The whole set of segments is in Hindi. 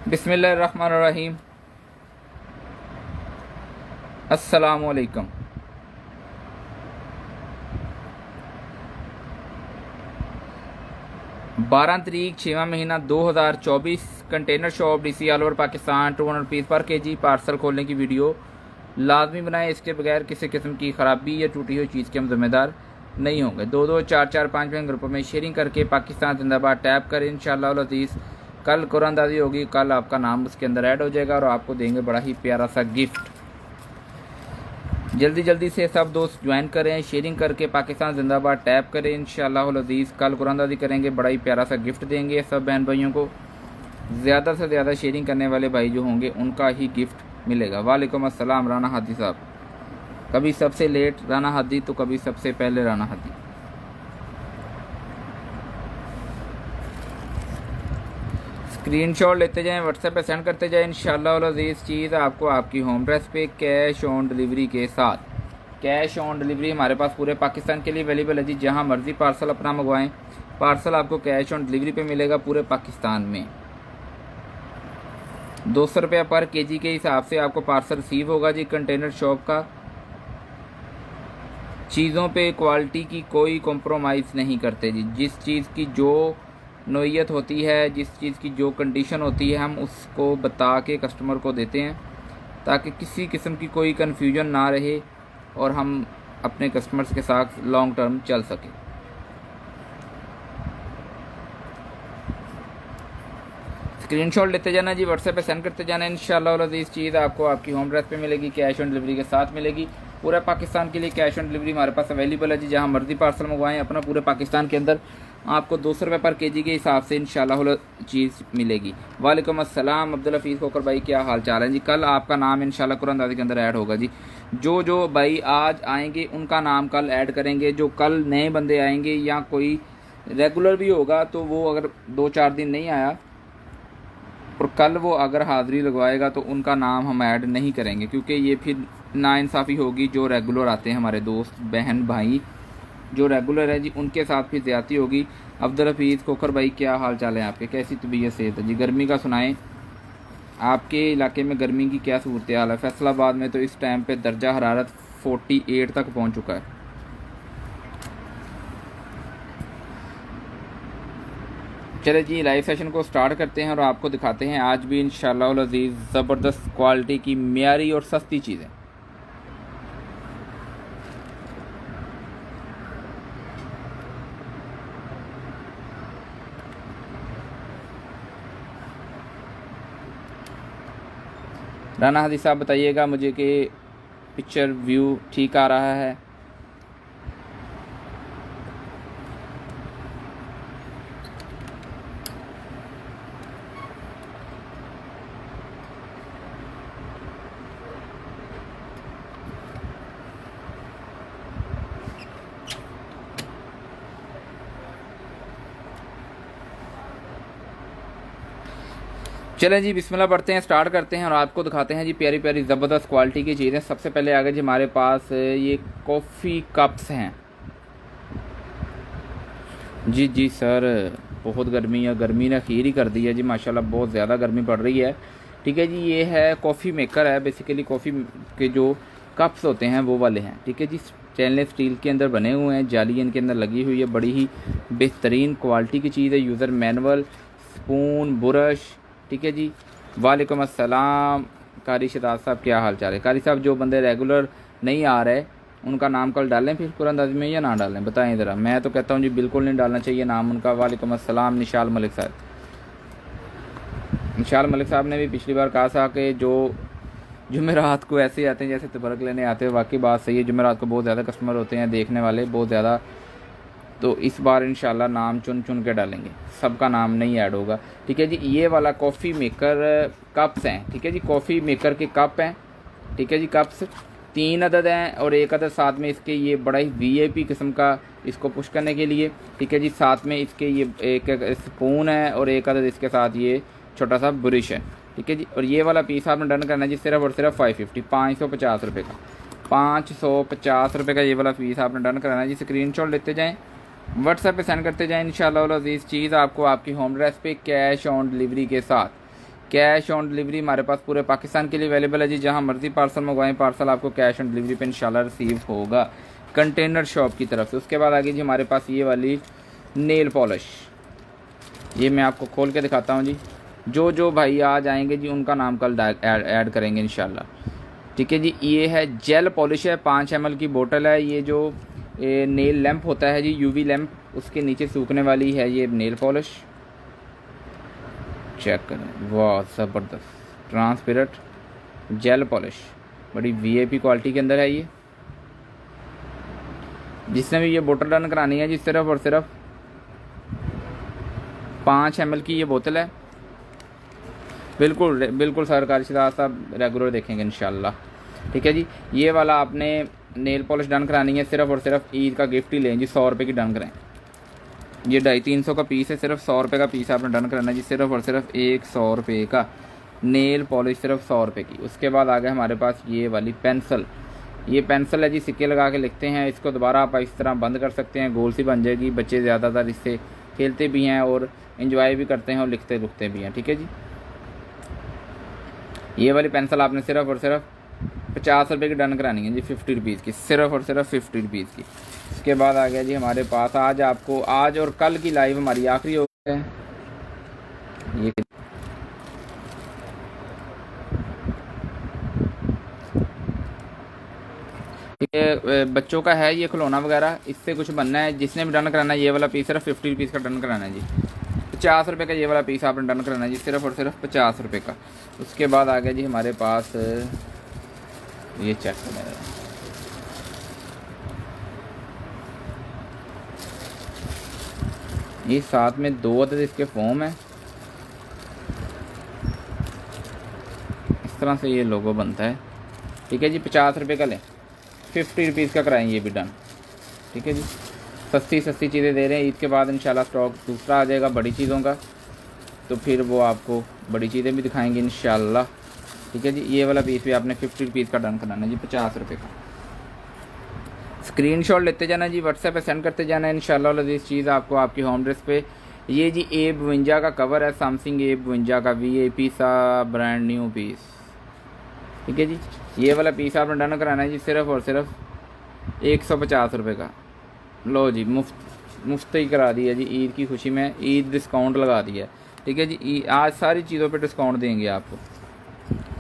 बिस्मिल्लाहिर्रहमानिर्रहीम। अस्सलामुअलैकुम। 12 तारीख 6वां महीना 2024। Container shop DC all over Pakistan 200 rupees पर केजी पार्सल खोलने की वीडियो लाजमी बनाएं। इसके बगैर किसी किस्म की ख़राबी या टूटी हुई चीज़ के हम जिम्मेदार नहीं होंगे। 2-2, 4-4, 5 ग्रुपों में शेयरिंग करके पाकिस्तान जिंदाबाद टैप करें। इंशाअल्लाह अज़ीज़ कल कुरानदाजी होगी, कल आपका नाम उसके अंदर ऐड हो जाएगा और आपको देंगे बड़ा ही प्यारा सा गिफ्ट। जल्दी जल्दी से सब दोस्त ज्वाइन करें, शेयरिंग करके पाकिस्तान जिंदाबाद टैप करें। इंशाअल्लाह अज़ीज़ कल कुरानदाजी करेंगे, बड़ा ही प्यारा सा गिफ्ट देंगे सब बहन भाइयों को। ज़्यादा से ज़्यादा शेयरिंग करने वाले भाई जो होंगे उनका ही गिफ्ट मिलेगा। वालेकुम अस्सलाम राना हादी साहब। कभी सबसे लेट राना हादी तो कभी सबसे पहले राना हादी। स्क्रीनशॉट लेते जाएं, व्हाट्सएप पे सेंड करते जाएं। इंशाअल्लाह अज़ीज़ चीज़ आपको आपकी होम एड्रेस पे कैश ऑन डिलीवरी के साथ। कैश ऑन डिलीवरी हमारे पास पूरे पाकिस्तान के लिए अवेलेबल है जी। जहां मर्ज़ी पार्सल अपना मंगवाएं, पार्सल आपको कैश ऑन डिलीवरी पे मिलेगा पूरे पाकिस्तान में। 200 रुपये पर केजी के हिसाब से आपको पार्सल रिसीव होगा जी। कंटेनर शॉप का चीज़ों पे क्वालिटी की कोई कॉम्प्रोमाइज़ नहीं करते जी। जिस चीज़ की जो नोयत होती है, जिस चीज़ की जो कंडीशन होती है, हम उसको बता के कस्टमर को देते हैं ताकि किसी किस्म की कोई कन्फ्यूजन ना रहे और हम अपने कस्टमर्स के साथ लॉन्ग टर्म चल सकें। स्क्रीनशॉट लेते जाना जी, व्हाट्सएप पे सेंड करते जाना। इंशाअल्लाह अज़ीज़ चीज़ आपको आपकी होम एड्रेस पे मिलेगी, कैश ऑन डिलीवरी के साथ मिलेगी। पूरे पाकिस्तान के लिए कैश ऑन डिलीवरी हमारे पास अवेलेबल है जी। जहां मर्जी पार्सल मंगवाएं अपना पूरे पाकिस्तान के अंदर आपको 200 रुपये पर केजी के हिसाब से इंशाअल्लाह चीज़ मिलेगी। वालेकुम अस्सलाम अब्दुल हफीज़ खोकर भाई, क्या हाल चाल है जी। कल आपका नाम इंशाअल्लाह कुरानदाजी के अंदर ऐड होगा जी। जो भाई आज आएंगे उनका नाम कल ऐड करेंगे। जो कल नए बंदे आएंगे या कोई रेगुलर भी होगा तो वो अगर 2-4 दिन नहीं आया और कल वो अगर हाज़िरी लगवाएगा तो उनका नाम हम ऐड नहीं करेंगे, क्योंकि ये फिर नाइंसाफ़ी होगी। जो रेगुलर आते हैं हमारे दोस्त बहन भाई जो रेगुलर है जी, उनके साथ फिर ज़्यादती होगी। अब्दुल हफीज़ खोखर भाई, क्या हाल चाल है आपके, कैसी तबीयत सेहत है जी। गर्मी का सुनाएं, आपके इलाके में गर्मी की क्या सूरत हाल है। फैसलाबाद में तो इस टाइम पे दर्जा हरारत 48 तक पहुँच चुका है। चले जी, लाइव सेशन को स्टार्ट करते हैं और आपको दिखाते हैं आज भी इंशाअल्लाह अज़ीज़ ज़बरदस्त क्वालिटी की मियारी और सस्ती चीज़ें। राना हादी साहब बताइएगा मुझे कि पिक्चर व्यू ठीक आ रहा है। चलें जी, बिस्मिल्लाह पढ़ते हैं, स्टार्ट करते हैं और आपको दिखाते हैं जी प्यारी प्यारी ज़बरदस्त क्वालिटी की चीज़ें। सबसे पहले आगे जी हमारे पास ये कॉफ़ी कप्स हैं जी। जी सर, बहुत गर्मी है, गर्मी ने खीर ही कर दी है जी माशाल्लाह, बहुत ज़्यादा गर्मी पड़ रही है। ठीक है जी, ये है कॉफ़ी मेकर है, बेसिकली कॉफ़ी के जो कप्स होते हैं वो वाले हैं। ठीक है जी, स्टेनलेस स्टील के अंदर बने हुए हैं, जाली इनके अंदर लगी हुई है, बड़ी ही बेहतरीन क्वालिटी की चीज़ है। User manual, spoon, brush. ठीक है जी, वालेकुम अस्सलाम कारी शहजाद साहब, क्या हाल चाल है। कारी साहब, जो बंदे रेगुलर नहीं आ रहे उनका नाम कल डालें फिर कुरानदाजी में या ना डालें, बताएं ज़रा। मैं तो कहता हूँ जी बिल्कुल नहीं डालना चाहिए नाम उनका। वालेकुम अस्सलाम निशाल मलिक साहब। निशाल मलिक साहब ने भी पिछली बार कहा था कि जो जुमेरात को ऐसे आते हैं जैसे तबरक लेने आते हैं। वाकई बात सही है, जुमेरात को बहुत ज़्यादा कस्टमर होते हैं, देखने वाले बहुत ज़्यादा। तो इस बार इंशाल्लाह नाम चुन चुन के डालेंगे, सबका नाम नहीं ऐड होगा। ठीक है जी, ये वाला कॉफ़ी मेकर कप्स हैं। ठीक है जी, कॉफ़ी मेकर के कप हैं। ठीक है जी, कप्स 3 अदद हैं और 1 अदद साथ में इसके ये बड़ा ही वीआईपी किस्म का इसको पुश करने के लिए। ठीक है जी, साथ में इसके ये एक स्पून है और 1 अदद इसके साथ ये छोटा सा ब्रश है। ठीक है जी, और ये वाला पीस आपने डन करना है जी सिर्फ और सिर्फ 550 रुपये का। 550 रुपये का ये वाला पीस आपने डन कराना है जी। स्क्रीनशॉट लेते जाएँ, व्हाट्सएप पे सेंड करते जाएं। इंशाअल्लाह अज़ीज़ चीज़ आपको आपकी होम एड्रेस पे कैश ऑन डिलीवरी के साथ। कैश ऑन डिलीवरी हमारे पास पूरे पाकिस्तान के लिए अवेलेबल है जी। जहाँ मर्जी पार्सल मंगवाएं, पार्सल आपको कैश ऑन डिलीवरी पे इंशाल्लाह रिसीव होगा कंटेनर शॉप की तरफ से। उसके बाद आगे जी हमारे पास ये वाली नेल पॉलिश, ये मैं आपको खोल के दिखाता हूँ जी। जो भाई आज आएंगे जी उनका नाम कल ऐड करेंगे इंशाल्लाह। ठीक है जी, ये है जेल पॉलिश है, 5 ml की बोतल है। ये जो नेल लैंप होता है जी, यूवी लैंप, उसके नीचे सूखने वाली है ये नेल पॉलिश। चेक करें, वाह ज़बरदस्त ट्रांसपेरेंट जेल पॉलिश, बड़ी वीआईपी क्वालिटी के अंदर है ये। जिसने भी ये बोतल डन करानी है जी, सिर्फ और सिर्फ 5 ml की ये बोतल है। बिल्कुल सरकारी साहब रेगुलर देखेंगे इंशाल्लाह। ठीक है जी, ये वाला आपने नेल पॉलिश डन करानी है, सिर्फ और सिर्फ ईद का गिफ्ट ही लें जी, 100 रुपये की डन कराएं। ये 250-300 का पीस है, सिर्फ 100 रुपये का पीस आपने डन कराना है जी, सिर्फ और सिर्फ 100 रुपये का नेल पॉलिश, सिर्फ 100 रुपये की। उसके बाद आ गए हमारे पास ये वाली पेंसिल, ये पेंसिल है जी, सिक्के लगा के लिखते हैं। इसको दोबारा आप इस तरह बंद कर सकते हैं, गोल सी बन जाएगी। बच्चे ज़्यादातर इससे खेलते भी हैं और इन्जॉय भी करते हैं और लिखते रुखते भी हैं। ठीक है जी, ये वाली पेंसिल आपने सिर्फ और सिर्फ 50 रुपये की डन करानी है जी, 50 रुपीज़ की, सिर्फ और सिर्फ 50 रुपीज़ की। इसके बाद आ गया जी हमारे पास आज और कल की लाइव हमारी आखिरी हो गई है। ये बच्चों का है ये खिलौना वगैरह, इससे कुछ बनना है। जिसने भी डन कराना है ये वाला पीस सिर्फ 50 रुपीज़ का डन कराना है जी। 50 रुपये का ये वाला पीस आपने डन कराना है जी, सिर्फ और सिर्फ 50 रुपये का। उसके बाद आ गया जी हमारे पास ये चेक करना, ये साथ में 2 अदद इसके फॉर्म है। इस तरह से ये लोगो बनता है। ठीक है जी, 50 रुपये का लें, 50 रुपीज़ का कराएं ये भी डन। ठीक है जी, सस्ती चीज़ें दे रहे हैं। ईद के बाद इंशाल्लाह स्टॉक दूसरा आ जाएगा बड़ी चीज़ों का, तो फिर वो आपको बड़ी चीज़ें भी दिखाएंगे इंशाल्लाह। ठीक है जी, ये वाला पीस भी आपने 50 रुपीज़ का डन कराना है जी, 50 रुपये का। स्क्रीनशॉट लेते जाना जी, व्हाट्सएप पे सेंड करते जाना है इंशाल्लाह। इस चीज़ आपको आपकी होम एड्रेस पे। ये जी A52 का कवर है, सैमसंग A52 का VIP सा ब्रांड न्यू पीस। ठीक है जी, ये वाला पीस आपने डन कराना है जी, सिर्फ और सिर्फ 150 रुपये का। लो जी, मुफ्त ही करा दिया जी, ईद की खुशी में ईद डिस्काउंट लगा दिया। ठीक है जी, आज सारी चीज़ों पे डिस्काउंट देंगे आपको।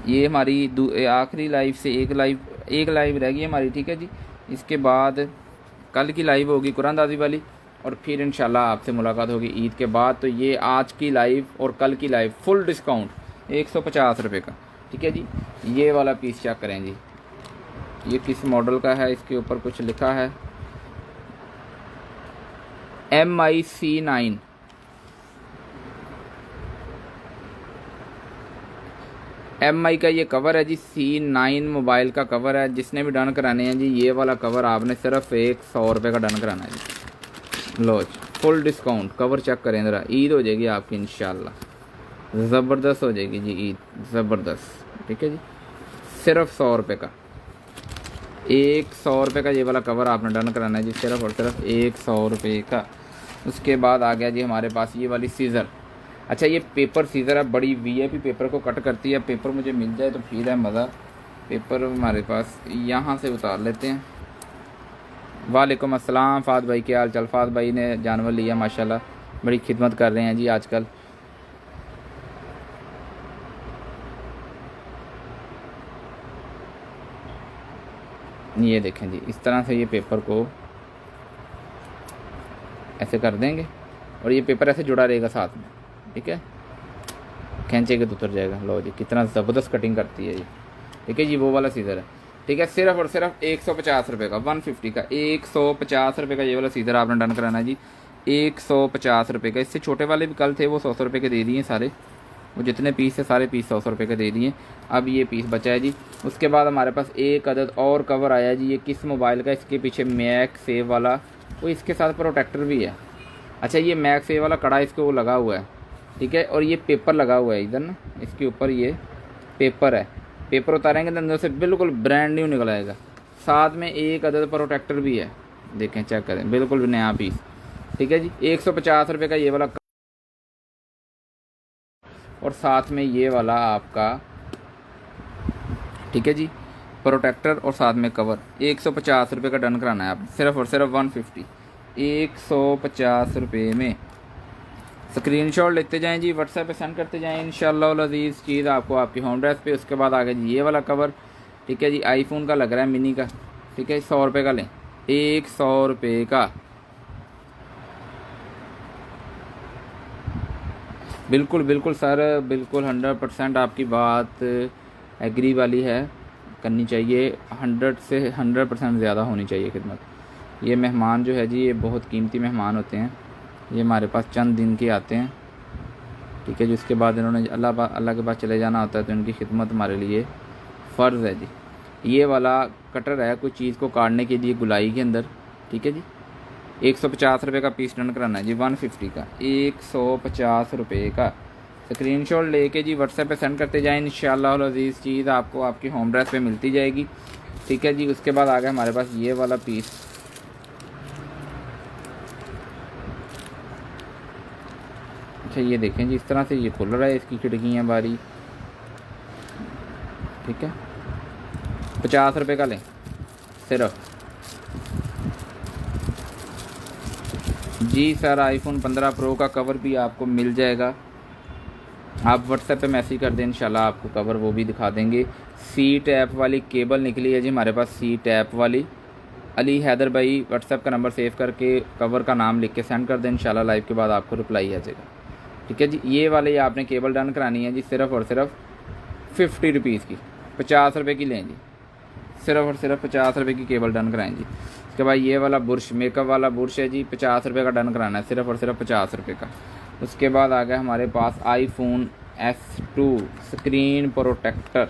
ये हमारी आखिरी लाइव से एक लाइव रह गई हमारी। ठीक है जी, इसके बाद कल की लाइव होगी कुरानदाजी वाली, और फिर इंशाल्लाह आपसे मुलाकात होगी ईद के बाद। तो ये आज की लाइव और कल की लाइव फुल डिस्काउंट 150 रुपये का। ठीक है जी, ये वाला पीस चेक करें जी, ये किस मॉडल का है, इसके ऊपर कुछ लिखा है MI C9। MI का ये कवर है जी, C9 मोबाइल का कवर है। जिसने भी डन कराने हैं जी, ये वाला कवर आपने सिर्फ 100 रुपये का डन कराना है जी। लो जी, फुल डिस्काउंट। कवर चेक करें ज़रा, ईद हो जाएगी आपकी इंशाल्लाह, ज़बरदस्त हो जाएगी जी ईद, ज़बरदस्त। ठीक है जी, सिर्फ 100 रुपये का, 100 रुपये का ये वाला कवर आपने डन कराना है जी, सिर्फ और सिर्फ 100 रुपये का। उसके बाद आ गया जी हमारे पास ये वाली सीज़र। अच्छा, ये पेपर सीज़र है, बड़ी VIP पेपर को कट करती है। पेपर मुझे मिल जाए तो फिर है मज़ा। पेपर हमारे पास यहाँ से उतार लेते हैं। वालेकुम अस्सलाम फ़ाद भाई, क्या हाल चाल? फ़ाद भाई ने जानवर लिया माशाल्लाह, बड़ी खिदमत कर रहे हैं जी आजकल। ये देखें जी, इस तरह से ये पेपर को ऐसे कर देंगे और ये पेपर ऐसे जुड़ा रहेगा साथ में। ठीक है, खींचेगा तो उतर जाएगा। लो जी, कितना ज़बरदस्त कटिंग करती है ये। ठीक है जी, वो वाला सीज़र है। ठीक है, सिर्फ और सिर्फ 150 रुपये का, 150 का, 150 रुपये का ये वाला सीज़र आपने डन कराना है जी, 150 रुपये का। इससे छोटे वाले भी कल थे, वो 100 रुपये के दे दिए सारे, वो जितने पीस है सारे पीस 100 रुपये के दे दिए। अब ये पीस बचा है जी। उसके बाद हमारे पास एक अदद और कवर आया जी, ये किस मोबाइल का, इसके पीछे मैक सेव वाला, वो इसके साथ प्रोटेक्टर भी है। अच्छा, ये मैक सेव वाला कड़ा इसको वो लगा हुआ है। ठीक है, और ये पेपर लगा हुआ है इधर ना, इसके ऊपर ये पेपर है। पेपर उतारेंगे तो अंदर से बिल्कुल ब्रांड न्यू निकल आएगा। साथ में एक अदद प्रोटेक्टर भी है, देखें चेक करें, बिल्कुल नया पीस। ठीक है जी, 150 रुपये का ये वाला और साथ में ये वाला आपका, ठीक है जी, प्रोटेक्टर और साथ में कवर। 150 रुपये का डन कराना है आपने, सिर्फ और सिर्फ 150, 150 रुपये में। स्क्रीनशॉट लेते जाएं जी, व्हाट्सएप पे सेंड करते जाएं, इंशाल्लाह अज़ीज़ चीज़ आपको आपकी होम एड्रेस पे। उसके बाद आगे जी ये वाला कवर, ठीक है जी, आईफोन का लग रहा है, मिनी का, ठीक है, 100 रुपये का लें, 100 रुपये का। बिल्कुल बिल्कुल सर, बिल्कुल 100% आपकी बात एग्री वाली है, करनी चाहिए, 100 से 100% ज़्यादा होनी चाहिए खिदमत। ये मेहमान जो है जी, ये बहुत कीमती मेहमान होते हैं, ये हमारे पास चंद दिन के आते हैं, ठीक है जी। उसके बाद इन्होंने अल्लाह के पास चले जाना होता है, तो इनकी खिदमत हमारे लिए फ़र्ज़ है जी। ये वाला कटर है कोई चीज़ को काटने के लिए गुलाई के अंदर, ठीक है जी। 150 रुपये का पीस डन कराना है जी, 150 का, 150 रुपये का। स्क्रीनशॉट लेके जी व्हाट्सएप पे सेंड करते जाएं, इंशाल्लाह अज़ीज़ चीज़ आपको आपकी होम एड्रेस पे मिलती जाएगी, ठीक है जी। उसके बाद आ गया हमारे पास ये वाला पीस, अच्छा ये देखें जी, इस तरह से ये खुल रहा है, इसकी खिड़कियाँ बारी, ठीक है, 50 रुपये का लें सिर्फ जी सर। आईफोन 15 प्रो का कवर भी आपको मिल जाएगा, आप व्हाट्सएप पे मैसेज कर दें, इंशाल्लाह आपको कवर वो भी दिखा देंगे। सी टैप वाली केबल निकली है जी हमारे पास, सी टैप वाली। अली हैदर भाई व्हाट्सएप का नंबर सेव करके कवर का नाम लिख के सेंड कर दें, इंशाल्लाह लाइव के बाद आपको रिप्लाई आ जाएगा, ठीक है जी। ये वाले आपने केबल डन करानी है जी, सिर्फ और सिर्फ 50 रुपीज़ की, 50 रुपये की लें जी, सिर्फ और सिर्फ 50 रुपये की केबल डन कराएं जी। उसके बाद ये वाला बुरश, मेकअप वाला बुरश है जी, 50 रुपये का डन कराना है, सिर्फ और सिर्फ 50 रुपये का। उसके बाद आ गया हमारे पास आईफोन S2 स्क्रीन प्रोटेक्टर,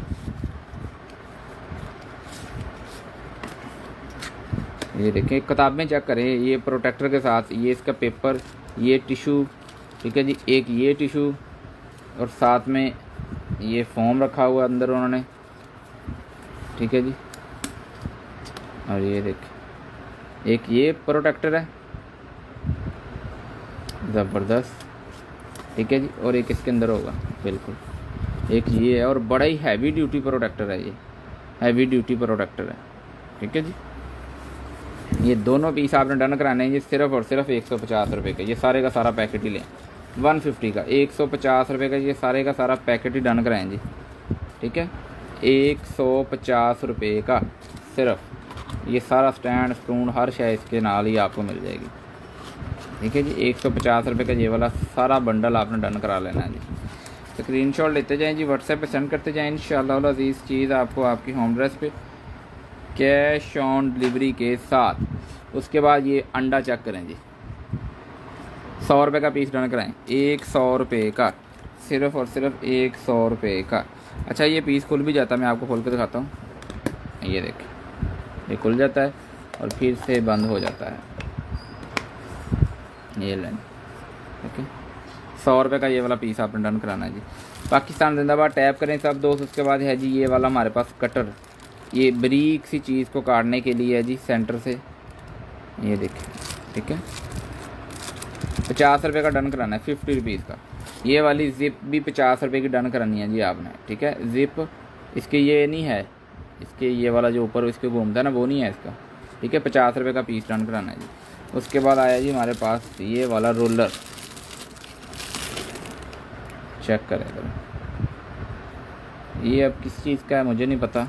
ये देखें, किताबें चेक करें, ये प्रोटेक्टर के साथ ये इसका पेपर, ये टिशू, ठीक है जी, एक ये टिशू और साथ में ये फोम रखा हुआ अंदर उन्होंने, ठीक है जी। और ये देखें, एक ये प्रोटेक्टर है ज़बरदस्त, ठीक है जी, और एक इसके अंदर होगा बिल्कुल, एक ये है, और बड़ा ही हैवी ड्यूटी प्रोटेक्टर है, ये हैवी ड्यूटी प्रोटेक्टर है, ठीक है जी। ये दोनों पीस आपने डन कराने हैं जी, सिर्फ और सिर्फ 150 रुपये का, ये सारे का सारा पैकेट ही लें, 150 का, 150 रुपये का, ये सारे का सारा पैकेट ही डन कराएं जी, ठीक है, 150 रुपये का सिर्फ। ये सारा स्टैंड स्टून हर शय इसके नाल ही आपको मिल जाएगी, ठीक है जी। 150 रुपये का ये वाला सारा बंडल आपने डन करा लेना है जी। स्क्रीनशॉट लेते जाएं जी, व्हाट्सएप पे सेंड करते जाएं, इंशाल्लाह अज़ीज़ चीज़ आपको आपकी होम एड्रेस पे कैश ऑन डिलीवरी के साथ। उसके बाद ये अंडा चेक करें जी, 100 रुपये का पीस डन कराएं, 100 रुपये का, सिर्फ और सिर्फ 100 रुपये का। अच्छा ये पीस खुल भी जाता है, मैं आपको खोल के दिखाता हूँ, ये देखें, ये खुल जाता है और फिर से बंद हो जाता है, ये लें, ओके। 100 रुपये का ये वाला पीस आपने डन कराना है जी। पाकिस्तान जिंदाबाद टैप करें सब दोस्त। उसके बाद है जी ये वाला हमारे पास कटर, ये बारीक सी चीज़ को काटने के लिए है जी, सेंटर से, ये देखें, ठीक है, 50 रुपये का डन कराना है, 50 रुपीज़ का। ये वाली ज़िप भी 50 रुपये की डन करानी है जी आपने, ठीक है। ज़िप इसके ये नहीं है, इसके ये वाला जो ऊपर इसके घूमता है ना, वो नहीं है इसका, ठीक है, 50 रुपये का पीस डन कराना है जी। उसके बाद आया जी हमारे पास ये वाला रोलर, चेक करें करें, ये अब किस चीज़ का है मुझे नहीं पता,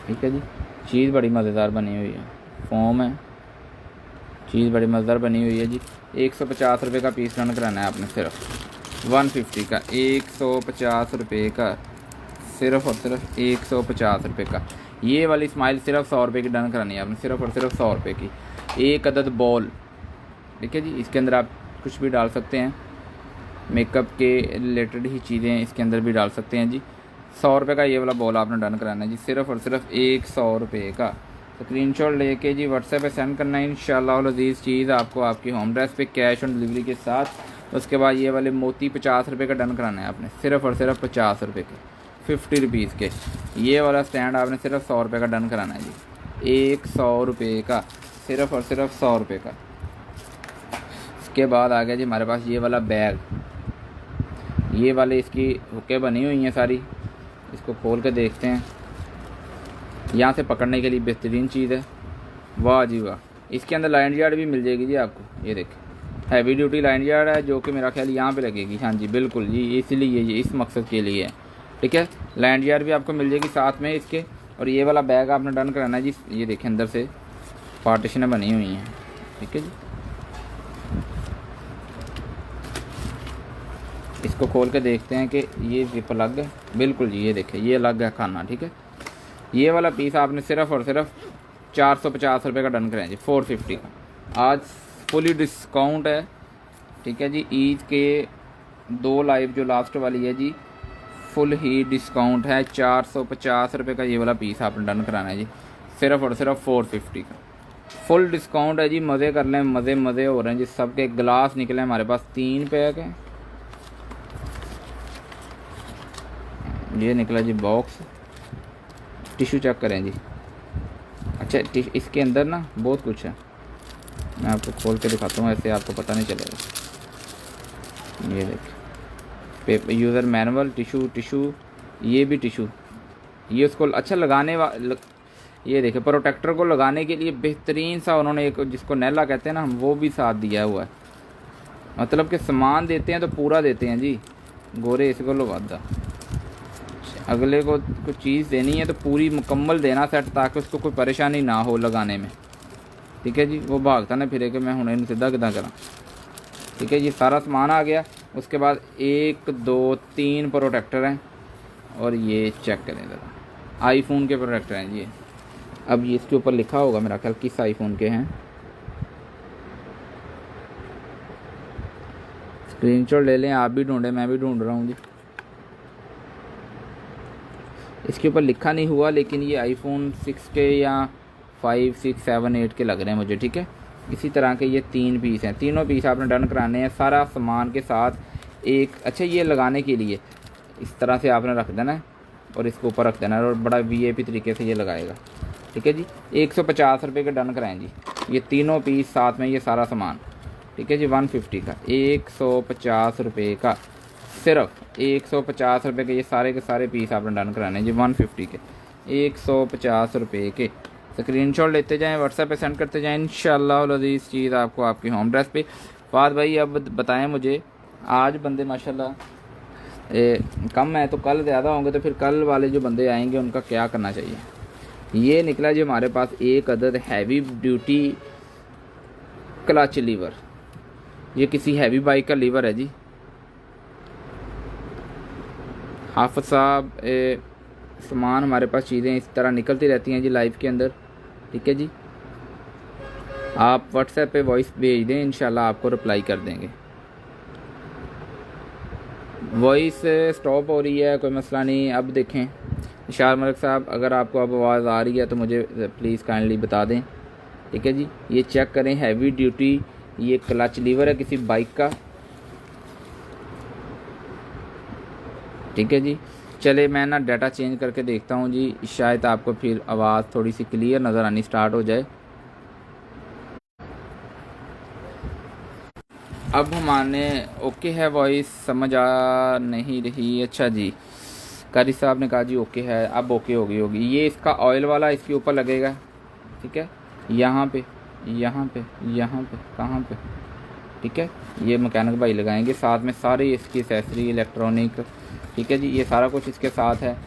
ठीक है जी। चीज़ बड़ी मज़ेदार बनी हुई है, फोम है, चीज़ बड़ी मज़ेदार बनी हुई है जी। 150 रुपये का पीस डन कराना है आपने, सिर्फ 150 का, 150 रुपये का, सिर्फ और सिर्फ 150 रुपये का। ये वाली स्माइल सिर्फ 100 रुपये की डन करानी है आपने, सिर्फ और सिर्फ 100 रुपये की। एक अदद बॉल, ठीक है जी, इसके अंदर आप कुछ भी डाल सकते हैं, मेकअप के रिलेटेड ही चीज़ें इसके अंदर भी डाल सकते हैं जी। 100 रुपये का ये वाला बॉल आपने डन कराना है जी, सिर्फ और सिर्फ 100 रुपये का। स्क्रीनशॉट लेके जी व्हाट्सएप पे सेंड करना है, इंशाल्लाह अज़ीज़ चीज़ आपको आपकी होम एड्रेस पे कैश ऑन डिलीवरी के साथ। उसके बाद ये वाले मोती 50 रुपये का डन कराना है आपने, सिर्फ और सिर्फ 50 रुपये के, 50 रुपीज़ के। ये वाला स्टैंड आपने सिर्फ 100 रुपये का डन कराना है जी, 100 रुपये का, सिर्फ और सिर्फ 100 रुपये का। उसके बाद आ गया जी हमारे पास ये वाला बैग, ये वाले इसकी हुकें बनी हुई हैं सारी, इसको खोल के देखते हैं। यहाँ से पकड़ने के लिए बेहतरीन चीज़ है। वाह जी वाह, इसके अंदर लाइन यार्ड भी मिल जाएगी जी आपको। ये देखें, हैवी ड्यूटी लाइन यार्ड है जो कि मेरा ख्याल यहाँ पे लगेगी। हाँ जी बिल्कुल जी, इसीलिए ये इस मकसद के लिए है। ठीक है, लाइन यार्ड भी आपको मिल जाएगी साथ में इसके। और ये वाला बैग आपने डन कराना है जी। ये देखें, अंदर से पार्टीशनें बनी हुई हैं। ठीक है जी, इसको खोल के देखते हैं कि ये जिप अलग है। बिल्कुल जी, ये देखें, ये अलग है खाना। ठीक है, ये वाला पीस आपने सिर्फ़ और सिर्फ 450 रुपये का डन कराएं जी, 450 का। आज फुली डिस्काउंट है। ठीक है जी, ईद के 2 लाइव जो लास्ट वाली है जी, फुल ही डिस्काउंट है। 450 रुपये का ये वाला पीस आपने डन कराना है जी, सिर्फ़ और सिर्फ 450 का। फुल डिस्काउंट है जी, मज़े कर लें, मज़े मज़े हो रहे हैं जी। सबके गिलास निकले हमारे पास 3 पैक हैं। ये निकला जी बॉक्स। टिश्यू चेक करें जी। अच्छा, इसके अंदर ना बहुत कुछ है, मैं आपको खोल के दिखाता हूँ, ऐसे आपको पता नहीं चलेगा। ये देखिए, पेपर यूज़र मैनुअल, टिश्यू, ये भी टिश्यू, ये उसको अच्छा लगाने ये देखिए, प्रोटेक्टर को लगाने के लिए बेहतरीन सा उन्होंने एक, जिसको नैला कहते हैं ना हम, वो भी साथ दिया हुआ है। मतलब कि सामान देते हैं तो पूरा देते हैं जी। गोरे इसको लो वादा, अगले को कुछ चीज़ देनी है तो पूरी मुकम्मल देना सेट, ताकि उसको कोई परेशानी ना हो लगाने में। ठीक है जी, वो भागता ना फिरे कि मैं हूँ इन सीधा किदा करा। ठीक है, ये सारा सामान आ गया। उसके बाद 1 2 3 प्रोटेक्टर हैं। और ये चेक करें ज़रा, आईफोन के प्रोटेक्टर हैं जी। अब ये इसके ऊपर लिखा होगा मेरा ख्याल किस आईफोन के हैं। स्क्रीनशॉट ले लें, आप भी ढूंढें, मैं भी ढूंढ रहा हूँ जी। इसके ऊपर लिखा नहीं हुआ, लेकिन ये आईफोन 6 के या 5 6 7 8 के लग रहे हैं मुझे। ठीक है, इसी तरह के ये 3 पीस हैं। तीनों पीस आपने डन कराने हैं सारा सामान के साथ। एक अच्छा, ये लगाने के लिए इस तरह से आपने रख देना है और इसको ऊपर रख देना है, और बड़ा वीआईपी तरीके से ये लगाएगा। ठीक है जी, 150 रुपये के डन कराएं जी, ये तीनों पीस साथ में ये सारा सामान। ठीक है जी, 150 का, 150 रुपये का, सिर्फ 150 रुपये के ये सारे पीस आपने डन कराने जी, 150 के, 150 रुपये के। स्क्रीनशॉट लेते जाएं, व्हाट्सएप पे सेंड करते जाएं, इंशाअल्लाह अज़ीज़ चीज़ आपको आपकी होम एड्रेस पे। फाद भाई अब बताएं मुझे, आज बंदे माशाल्लाह कम है तो कल ज़्यादा होंगे, तो फिर कल वाले जो बंदे आएंगे उनका क्या करना चाहिए। ये निकला जी हमारे पास एक अदद हैवी ड्यूटी क्लच लीवर। ये किसी हैवी बाइक का लीवर है जी। हाफिज़ साहब, सामान हमारे पास चीज़ें इस तरह निकलती रहती हैं जी लाइफ के अंदर। ठीक है जी, आप व्हाट्सएप पे वॉइस भेज दें, इंशाल्लाह आपको रिप्लाई कर देंगे। वॉइस स्टॉप हो रही है, कोई मसला नहीं। अब देखें इशार मलिक साहब, अगर आपको अब आवाज़ आ रही है तो मुझे प्लीज़ काइंडली बता दें। ठीक है जी, ये चेक करें, हैवी ड्यूटी ये क्लच लीवर है किसी बाइक का। ठीक है जी, चले मैं ना डाटा चेंज करके देखता हूँ जी, शायद आपको फिर आवाज़ थोड़ी सी क्लियर नज़र आनी स्टार्ट हो जाए। अब हमारे ओके है, वॉइस समझ आ नहीं रही। अच्छा जी, कारी साहब ने कहा जी ओके है, अब ओके होगी। ये इसका ऑयल वाला इसके ऊपर लगेगा। ठीक है, यहाँ पे कहाँ पे। ठीक है, ये मैकेनिक भाई लगाएंगे, साथ में सारी इसकी एक्सेसरी इलेक्ट्रॉनिक। ठीक है जी, ये सारा कुछ इसके साथ है।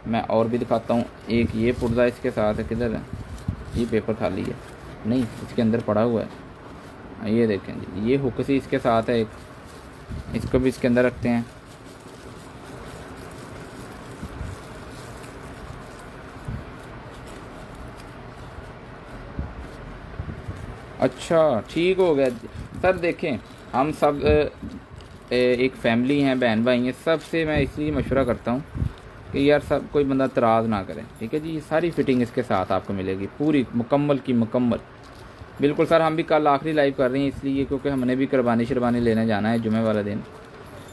मैं और भी दिखाता हूँ, एक ये पुर्जा इसके साथ है। किधर है ये, पेपर खाली है, नहीं इसके अंदर पड़ा हुआ है। ये देखें जी, ये हुक सी इसके साथ है एक, इसको भी इसके अंदर रखते हैं। अच्छा ठीक हो गया सर। देखें हम सब एक फैमिली हैं, बहन भाई हैं, सबसे मैं इसलिए मशवरा करता हूँ कि यार सब कोई बंदा तराज़ ना करे। ठीक है जी, ये सारी फिटिंग इसके साथ आपको मिलेगी, पूरी मुकम्मल की मुकम्मल। बिल्कुल सर, हम भी कल आखिरी लाइव कर रहे हैं इसलिए, क्योंकि हमने भी कुर्बानी शरबानी लेने जाना है जुमे वाला दिन।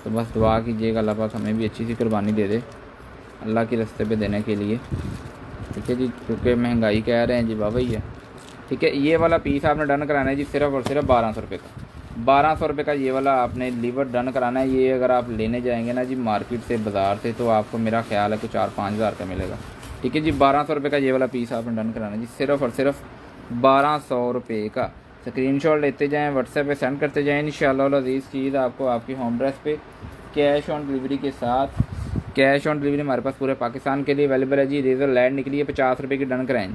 तो बस दुआ कीजिएगा अल्लाह पाक हमें भी अच्छी सी कुर्बानी दे दे अल्लाह के रास्ते पे देने के लिए। ठीक है जी, क्योंकि महंगाई कह रहे हैं जी बाबा ही है। ठीक है, ये वाला पीस आपने डन कराना है जी, सिर्फ़ और सिर्फ 1200 रुपये का। 1200 रुपये का ये वाला आपने लीवर डन कराना है। ये अगर आप लेने जाएंगे ना जी मार्केट से, बाज़ार से, तो आपको मेरा ख्याल है कि 4-5 हज़ार का मिलेगा। ठीक है जी, 1200 रुपये का ये वाला पीस आपने डन कराना है जी, सिर्फ़ और सिर्फ 1200 रुपये का। स्क्रीनशॉट लेते जाएं, व्हाट्सएप पे सेंड करते जाएं, इंशाअल्लाह अज़ीज़ चीज़ आपको आपकी होम एड्रेस पे कैश ऑन डिलीवरी के साथ। कैश ऑन डिलीवरी हमारे पास पूरे पाकिस्तान के लिए अवेलेबल है जी। रेज़र लैंड निकली है 50 रुपये की, डन कराएँ।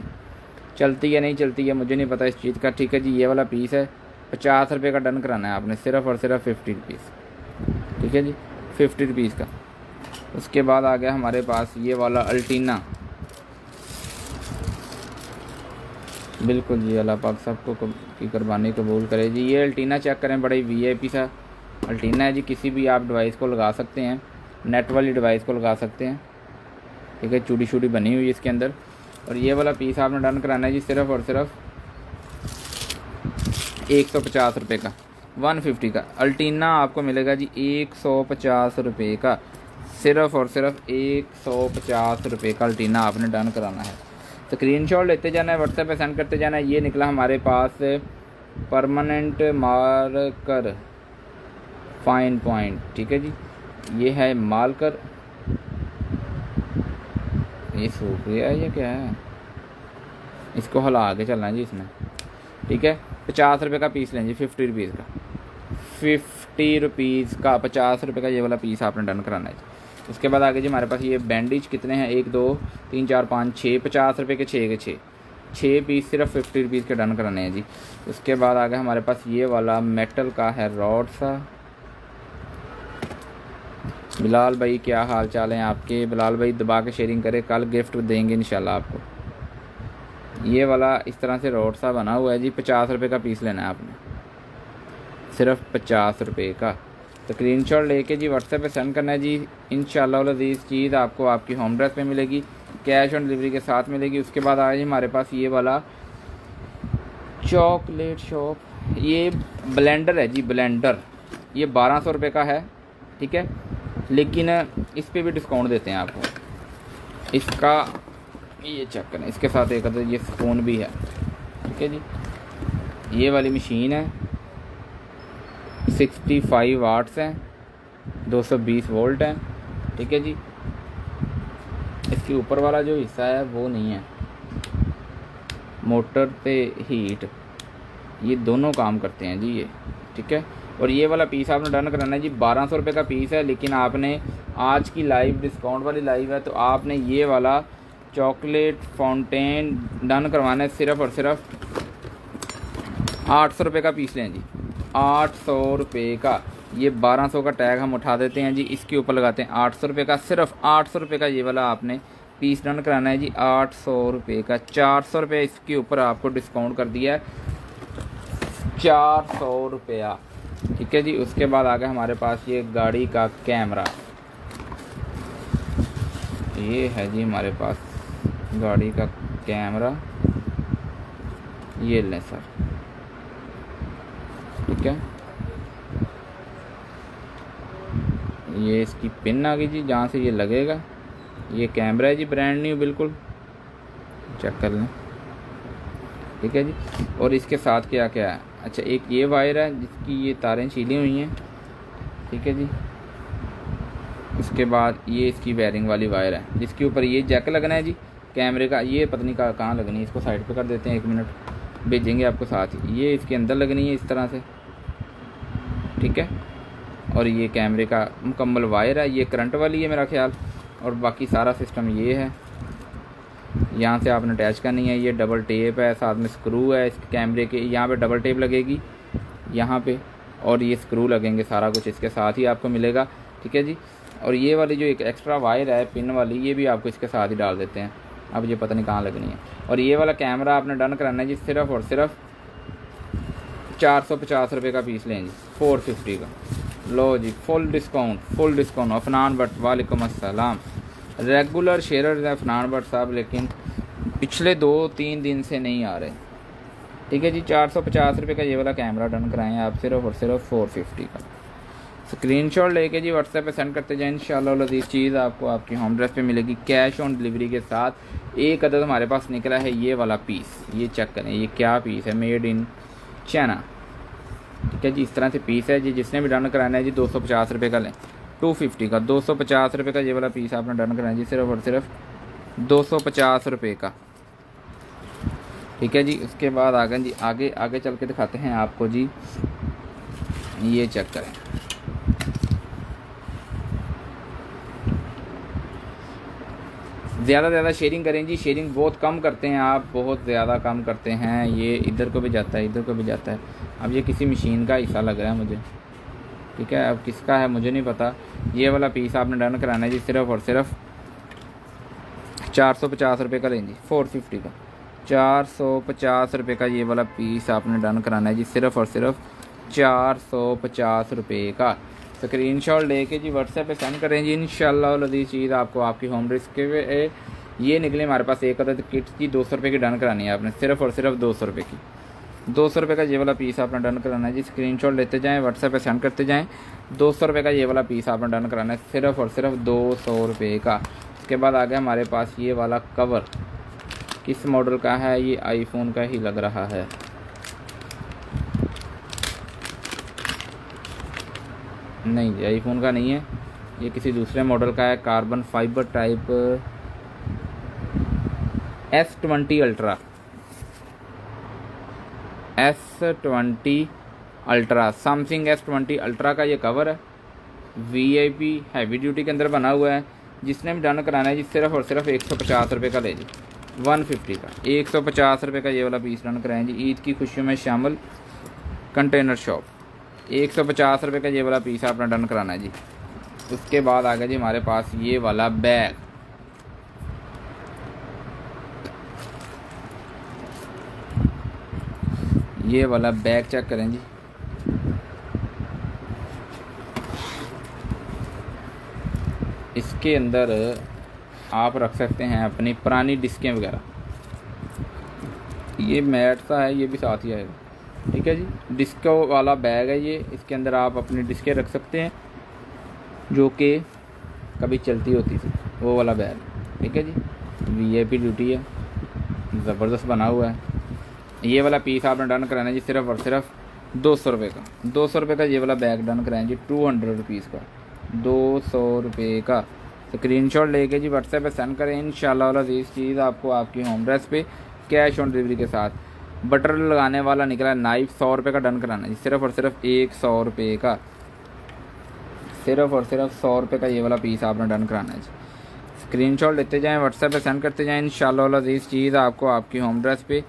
चलती है नहीं चलती है मुझे नहीं पता इस चीज़ का। ठीक है जी, ये वाला पीस है 50 रुपये का, डन कराना है आपने, सिर्फ़ और सिर्फ 50 रुपीज़। ठीक है जी, 50 रुपीज़ का। उसके बाद आ गया हमारे पास ये वाला अल्टीना। बिल्कुल जी, अल्लाह पाक सबको की कुर्बानी कबूल करे जी। ये अल्टीना चेक करें, बड़ा ही VIP सा अल्टीना है जी। किसी भी आप डिवाइस को लगा सकते हैं, नेट वाली डिवाइस को लगा सकते हैं। ठीक है, चूड़ी शूड़ी बनी हुई है इसके अंदर। और ये वाला पीस आपने डन कराना है जी, सिर्फ़ और सिर्फ 150 रुपये का, 150 का अल्टीना आपको मिलेगा जी 150 रुपये का, सिर्फ़ और सिर्फ 150 रुपये का अल्टीना आपने डन कराना है। स्क्रीनशॉट लेते जाना है, व्हाट्सएप पे सेंड करते जाना है। ये निकला हमारे पास परमानेंट मार्कर फाइन पॉइंट। ठीक है जी, ये है मार्कर। ये सूख गया है, ये क्या है, इसको हिला के चलना है जी इसमें। ठीक है, 50 रुपये का पीस लें जी, 50 रुपीज़ का, 50 रुपीज़ का 50 रुपये का ये वाला पीस आपने डन कराना है। उसके बाद आगे जी हमारे पास ये बैंडेज कितने हैं, 1 2 3 4 5 6, 50 रुपये के 6 के 6 पीस सिर्फ 50 रुपीज़ के डन कराने हैं जी। उसके बाद आगे हमारे पास ये वाला मेटल का है रॉड सा। बिलाल भाई क्या हाल चाल हैं आपके? बिलाल भाई दबा के शेयरिंग करें, कल गिफ्ट देंगे इंशाल्लाह आपको। ये वाला इस तरह से रॉड सा बना हुआ है जी, 50 रुपये का पीस लेना है आपने, सिर्फ 50 रुपये का। स्क्रीनशॉट लेके जी व्हाट्सएप पे सेंड करना है जी। इंशाअल्लाह अज़ीज़ चीज़ आपको आपकी होम एड्रेस पे मिलेगी, कैश ऑन डिलीवरी के साथ मिलेगी। उसके बाद आया जी हमारे पास ये वाला चॉकलेट शॉप, ये ब्लेंडर है जी, ब्लेंडर। ये 1200 रुपये का है। ठीक है, लेकिन इस पर भी डिस्काउंट देते हैं आपको। इसका ये चेक करें, इसके साथ एक ये स्पून भी है। ठीक है जी, ये वाली मशीन है, 65 वाट्स हैं, 220 वोल्ट है। ठीक है जी, इसके ऊपर वाला जो हिस्सा है वो नहीं है, मोटर पे हीट, ये दोनों काम करते हैं जी ये। ठीक है, और ये वाला पीस आपने डन कराना है जी, 1200 रुपये का पीस है। लेकिन आपने आज की लाइव डिस्काउंट वाली लाइव है, तो आपने ये वाला चॉकलेट फाउंटेन डन करवाना है, सिर्फ़ और सिर्फ 800 रुपये का पीस लें जी, 800 रुपये का। ये 1200 का टैग हम उठा देते हैं जी, इसके ऊपर लगाते हैं 800 रुपये का, सिर्फ 800 रुपये का ये वाला आपने पीस डन कराना है जी, 800 रुपये का। 400 रुपये इसके ऊपर आपको डिस्काउंट कर दिया है, 400 रुपया। ठीक है जी, उसके बाद आ गया हमारे पास ये गाड़ी का कैमरा। ये है जी हमारे पास गाड़ी का कैमरा, ये लें सर। ठीक है, ये इसकी पिन आ गई जी, जहाँ से ये लगेगा। ये कैमरा है जी, ब्रांड न्यू बिल्कुल, चेक कर लें। ठीक है जी, और इसके साथ क्या क्या है, अच्छा एक ये वायर है जिसकी ये तारें छीली हुई हैं। ठीक है जी, उसके बाद ये इसकी वायरिंग वाली वायर है जिसके ऊपर ये जैक लगना है जी कैमरे का। ये पता नहीं कहाँ लगनी है, इसको साइड पे कर देते हैं, 1 मिनट भेजेंगे आपको साथ ही। ये इसके अंदर लगनी है इस तरह से। ठीक है, और ये कैमरे का मुकम्मल वायर है, ये करंट वाली है मेरा ख्याल। और बाकी सारा सिस्टम ये है, यहाँ से आपने अटैच करनी है। ये डबल टेप है, साथ में स्क्रू है इसके कैमरे के, यहाँ पे डबल टेप लगेगी यहाँ पे, और ये स्क्रू लगेंगे, सारा कुछ इसके साथ ही आपको मिलेगा। ठीक है जी, और ये वाली जो एक एक्स्ट्रा वायर है पिन वाली, ये भी आपको इसके साथ ही डाल देते हैं। अब ये पता नहीं कहाँ लगनी है। और ये वाला कैमरा आपने डन कराना है जी, सिर्फ़ और सिर्फ 450 रुपये का पीस लें जी, 450 का। लो जी, फुल डिस्काउंट। अफनान भट्ट वालेकुम अस्सलाम, रेगुलर शेयर हैं अफनान भट्ट साहब, लेकिन पिछले 2-3 दिन से नहीं आ रहे। ठीक है जी, 450 रुपये का ये वाला कैमरा डन कराएं आप, सिर्फ और सिर्फ 450 का। स्क्रीनशॉट लेके जी व्हाट्सएप पे सेंड करते जाएं, इंशाअल्लाह लज़ीज़ चीज़ आपको आपकी होम एड्रेस पे मिलेगी, कैश ऑन डिलीवरी के साथ। एक अदद हमारे पास निकला है ये वाला पीस, ये चेक करें ये क्या पीस है, मेड इन चाइना। ठीक है जी, इस तरह से पीस है जी। जिसने भी डन कराना है जी 250 रुपये का लें, 250 का, 250 रुपये का ये वाला पीस आपने डन कराना है जी, सिर्फ और सिर्फ 250 रुपये का। ठीक है जी, उसके बाद आगे जी, आगे आगे चल के दिखाते हैं आपको जी। ये चेक करें, ज़्यादा से ज़्यादा शेयरिंग करें जी। शेयरिंग बहुत कम करते हैं आप, बहुत ज़्यादा कम करते हैं। ये इधर को भी जाता है, इधर को भी जाता है। अब ये किसी मशीन का हिस्सा लग रहा है मुझे, ठीक है, अब किसका है मुझे नहीं पता। ये वाला पीस आपने डन कराना है जी, सिर्फ और सिर्फ 450 रुपये का लें जी, 450 का, 450 रुपये का ये वाला पीस आपने डन कराना है जी, सिर्फ और सिर्फ 450 रुपये का। स्क्रीनशॉट लेके जी व्हाट्सएप पे सेंड करें जी। इंशाल्लाह लजीज चीज़ आपको आपकी होम डिलीवरी के ये निकले हमारे पास एक अदद किट जी, 200 रुपये की डन करानी है आपने, सिर्फ और सिर्फ 200 रुपये की। 200 रुपये का ये वाला पीस आपने डन कराना है जी। स्क्रीनशॉट लेते जाएँ, व्हाट्सएप पे सेंड करते जाएँ। 200 रुपये का ये वाला पीस आपने डन कराना है, सिर्फ और सिर्फ 200 रुपये का। उसके बाद आ गया हमारे पास ये वाला कवर, किस मॉडल का है ये, आईफोन का ही लग रहा है। नहीं जी, आईफोन का नहीं है, ये किसी दूसरे मॉडल का है। Carbon fibre type S20 ultra, S20 ultra, Samsung S20 ultra का ये कवर है। VIP हैवी ड्यूटी के अंदर बना हुआ है। जिसने भी डन कराना है जी, सिर्फ और सिर्फ 150 रुपये का ले जी, 150 का, 150 रुपये का ये वाला पीस डन कराएं जी। ईद की खुशियों में शामिल कंटेनर शॉप, 150 रुपये का ये वाला पीस आपने डन कराना है जी। उसके बाद आ गया जी हमारे पास ये वाला बैग, ये वाला बैग चेक करें जी। इसके अंदर आप रख सकते हैं अपनी पुरानी डिस्कें वगैरह। ये मैट सा है, ये भी साथ ही आएगा। ठीक है जी, डिस्को वाला बैग है ये। इसके अंदर आप अपनी डिस्कें रख सकते हैं जो कि कभी चलती होती थी, वो वाला बैग। ठीक है जी, VIP ड्यूटी है, ज़बरदस्त बना हुआ है। ये वाला पीस आपने डन कराना है जी, सिर्फ और सिर्फ 200 रुपये का। 200 रुपये का ये वाला बैग डन कराएं जी, 200 रुपीज़ का, 200 रुपये का। स्क्रीनशॉट लेके जी व्हाट्सएप पे सेंड करें। इंशाल्लाह अज़ीज़ चीज़ आपको आपकी होम एड्रेस पे कैश ऑन डिलीवरी के साथ। बटर लगाने वाला निकला नाइफ, 100 रुपये का डन कराना है, सिर्फ और सिर्फ 100 रुपये का, सिर्फ और सिर्फ 100 रुपये का ये वाला पीस आपने डन कराना है। स्क्रीनशॉट लेते जाएँ, व्हाट्सएप पे सेंड करते जाएँ। इंशाल्लाह अज़ीज़ चीज़ आपको आपकी होम एड्रेस पे